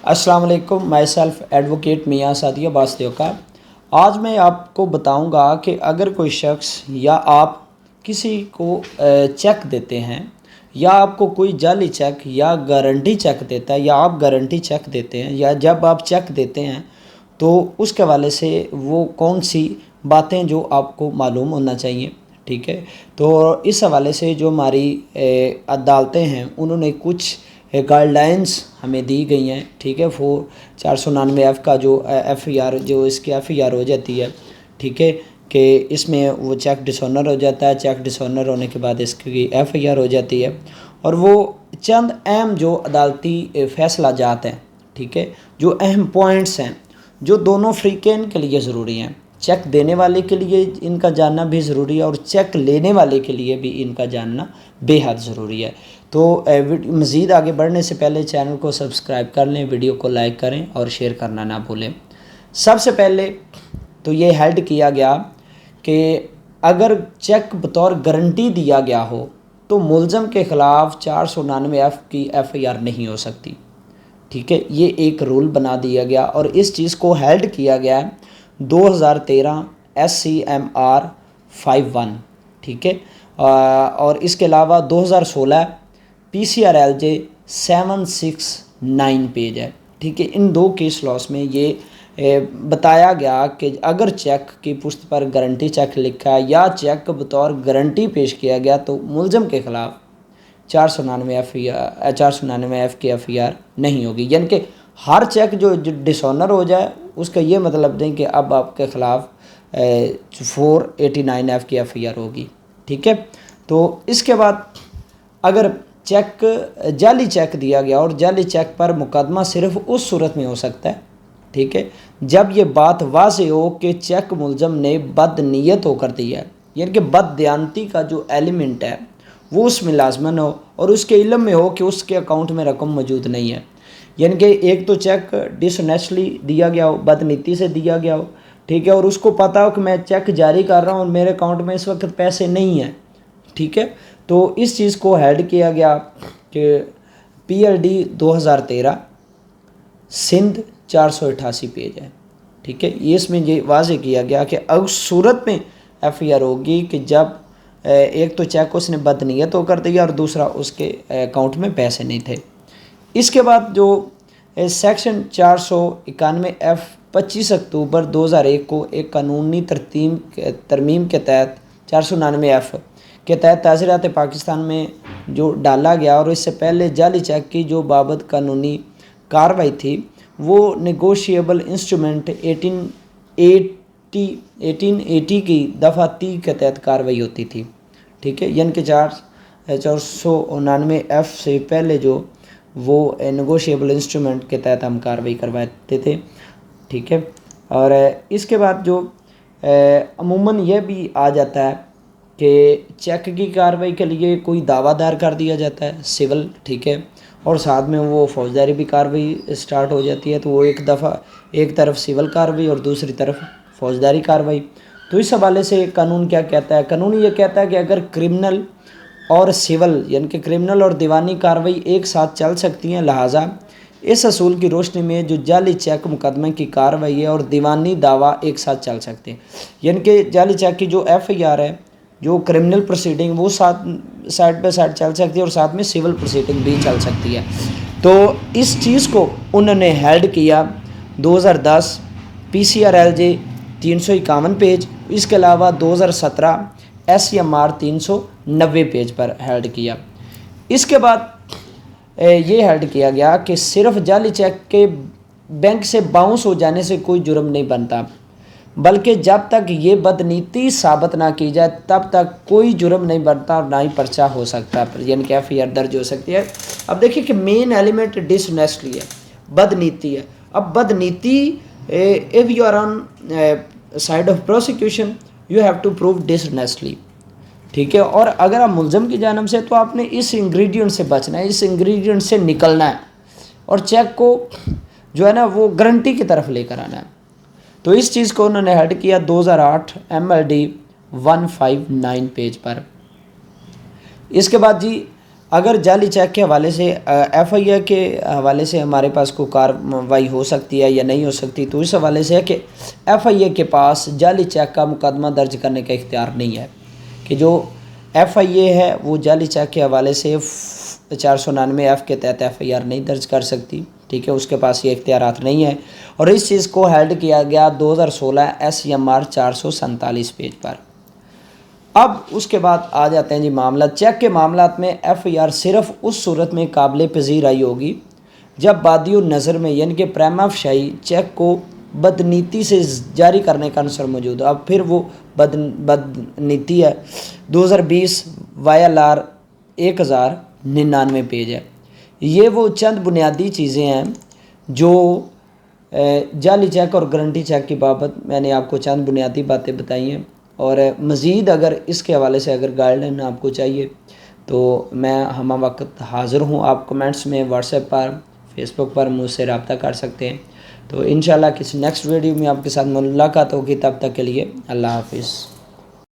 अस्सलाम वालेकुम, my self advocate मियाँ सादिया बास्तियों का। आज मैं आपको बताऊंगा कि अगर कोई शख्स या आप किसी को चेक देते हैं या आपको कोई जाली चेक या गारंटी चेक देता है या आप गारंटी चेक देते हैं या जब आप चेक देते हैं तो उसके हवाले से वो कौन सी बातें जो आपको मालूम होना चाहिए। ठीक है, तो इस हवाले से जो हमारी अदालतें हैं उन्होंने कुछ गाइडलाइंस हमें दी गई हैं। ठीक है, 499F का जो FER जो इसकी FER हो जाती है, ठीक है, कि इसमें वो चेक डिसऑनर हो जाता है। चेक डिसऑनर होने के बाद इसकी FER हो जाती है और वो चंद अहम जो अदालती फ़ैसला जात हैं, ठीक है, जो अहम पॉइंट्स हैं जो दोनों फ़रीक़ैन के लिए ज़रूरी हैं। चेक देने वाले के लिए इनका जानना भी ज़रूरी है और चेक लेने वाले के लिए भी इनका जानना बेहद ज़रूरी है। तो मज़ीद आगे बढ़ने से पहले चैनल को सब्सक्राइब कर लें, वीडियो को लाइक करें और शेयर करना ना भूलें। सबसे पहले तो ये हेल्ड किया गया कि अगर चेक बतौर गारंटी दिया गया हो तो मुलज़म के ख़िलाफ़ 499F की FIR नहीं हो सकती। ठीक है, ये एक रूल बना दिया गया और इस चीज़ को हेल्ड किया गया 2013 SCMR 51। ठीक है, और इसके अलावा 2016 PCRLJ 769 पेज है। ठीक है, इन दो केस लॉस में ये बताया गया कि अगर चेक की पुश्त पर गारंटी चेक लिखा है या चेक बतौर गारंटी पेश किया गया तो मुलज़म के ख़िलाफ़ 499F की FER नहीं होगी। यानी कि हर चेक जो डिसऑनर हो जाए उसका ये मतलब नहीं कि अब आपके ख़िलाफ़ 489F की FER होगी। ठीक है, तो इसके बाद अगर चेक जाली चेक दिया गया और जाली चेक पर मुकदमा सिर्फ उस सूरत में हो सकता है, ठीक है, जब ये बात वाज़ेह हो कि चेक मुलज़म ने बदनीयत होकर दिया है, यानी कि बददियानती का जो एलिमेंट है वो उसमें लाजमन हो और उसके इल्म में हो कि उसके अकाउंट में रकम मौजूद नहीं है। यानी कि एक तो चेक डिसऑनेस्टली दिया गया हो, बदनीति से दिया गया हो, ठीक है, और उसको पता हो कि मैं चेक जारी कर रहा हूँ और मेरे अकाउंट में इस वक्त पैसे नहीं हैं। ठीक है, तो इस चीज़ को हेल्ड किया गया कि PLD 2013 सिंध 488 पेज है। ठीक है, ये इसमें ये वाज़ेह किया गया कि उस सूरत में FER होगी कि जब एक तो चेक उसने बदनीयत होकर दिया और दूसरा उसके अकाउंट में पैसे नहीं थे। इसके बाद जो सेक्शन 491F 25 अक्टूबर 2001 को एक कानूनी तरमीम के तहत 499F के तहत ताज़ीरात पाकिस्तान में जो डाला गया और इससे पहले जाली चेक की जो बाबत कानूनी कार्रवाई थी वो नेगोशिएबल इंस्ट्रूमेंट 1880 की दफ़ा 30 के तहत कार्रवाई होती थी। ठीक है, यानी कि 499F से पहले जो वो नेगोशिएबल इंस्ट्रूमेंट के तहत हम कार्रवाई करवाते थे। ठीक है, और इसके बाद जो अमूमन यह भी आ जाता है कि चेक की कार्रवाई के लिए कोई दावा दायर कर दिया जाता है सिविल, ठीक है, और साथ में वो फौजदारी भी कार्रवाई स्टार्ट हो जाती है। तो वो एक तरफ सिविल कार्रवाई और दूसरी तरफ फौजदारी कार्रवाई। तो इस हवाले से कानून क्या कहता है? कानून ये कहता है कि अगर क्रिमिनल और सिविल यानी कि क्रिमिनल और दीवानी कार्रवाई एक साथ चल सकती हैं, लिहाजा इस असूल की रोशनी में जो जाली चेक मुकदमे की कार्रवाई है और दीवानी दावा एक साथ चल सकते हैं। यानी कि जाली चेक की जो FIR है, जो क्रिमिनल प्रोसीडिंग, वो साथ साइड बाय साइड चल सकती है और साथ में सिविल प्रोसीडिंग भी चल सकती है। तो इस चीज़ को उन्होंने हेल्ड किया 2010 PCRLJ 351 पेज, इसके अलावा 2017 SCMR 390 पेज पर हेल्ड किया। इसके बाद ये हेल्ड किया गया कि सिर्फ जाली चेक के बैंक से बाउंस हो जाने से कोई जुर्म नहीं बनता, बल्कि जब तक ये बदनीति साबित ना की जाए तब तक कोई जुर्म नहीं बनता और ना ही पर्चा हो सकता, यानी कि FIR दर्ज हो सकती है। अब देखिए कि मेन एलिमेंट डिसऑनेस्टली है, बदनीति है। अब बदनीति if you are on side of prosecution you have to prove dishonestly. ठीक है, और अगर आप मुलज़म की जानब से तो आपने इस इंग्रेडिएंट से बचना है, इस इंग्रेडिएंट से निकलना है और चेक को जो है ना वो गारंटी की तरफ लेकर आना है। तो इस चीज़ को उन्होंने हेल्ड किया 2008 MLD 159 पेज पर। इसके बाद जी اگر جعلی چیک کے حوالے سے ایف آئی اے کے حوالے سے ہمارے پاس کوئی کارروائی ہو سکتی ہے یا نہیں ہو سکتی، تو اس حوالے سے ہے کہ ایف آئی اے کے پاس جعلی چیک کا مقدمہ درج کرنے کا اختیار نہیں ہے، کہ جو ایف آئی اے ہے وہ جعلی چیک کے حوالے سے 499 کے تحت ایف آئی آر نہیں درج کر سکتی، ٹھیک ہے، اس کے پاس یہ اختیارات نہیں ہیں، اور اس چیز کو ہیلڈ کیا گیا 2016 SCMR 447 پیج پر۔ اب اس کے بعد آ جاتے ہیں جی معاملات۔ چیک کے معاملات میں ایف آئی آر صرف اس صورت میں قابل پذیرائی ہوگی جب بادی النظر میں یعنی کہ پریما فشائی چیک کو بدنیتی سے جاری کرنے کا عنصر موجود ہے۔ اب پھر وہ بدنیتی ہے، 2020 YLR 1099 پیج ہے۔ یہ وہ چند بنیادی چیزیں ہیں جو جعلی چیک اور گارنٹی چیک کی بابت میں نے آپ کو چند بنیادی باتیں بتائی ہیں، اور مزید اگر اس کے حوالے سے اگر گائیڈ لائن آپ کو چاہیے تو میں ہمہ وقت حاضر ہوں۔ آپ کمنٹس میں واٹس ایپ پر، فیس بک پر مجھ سے رابطہ کر سکتے ہیں۔ تو انشاءاللہ کسی نیکسٹ ویڈیو میں آپ کے ساتھ ملاقات ہوگی، تب تک کے لیے اللہ حافظ۔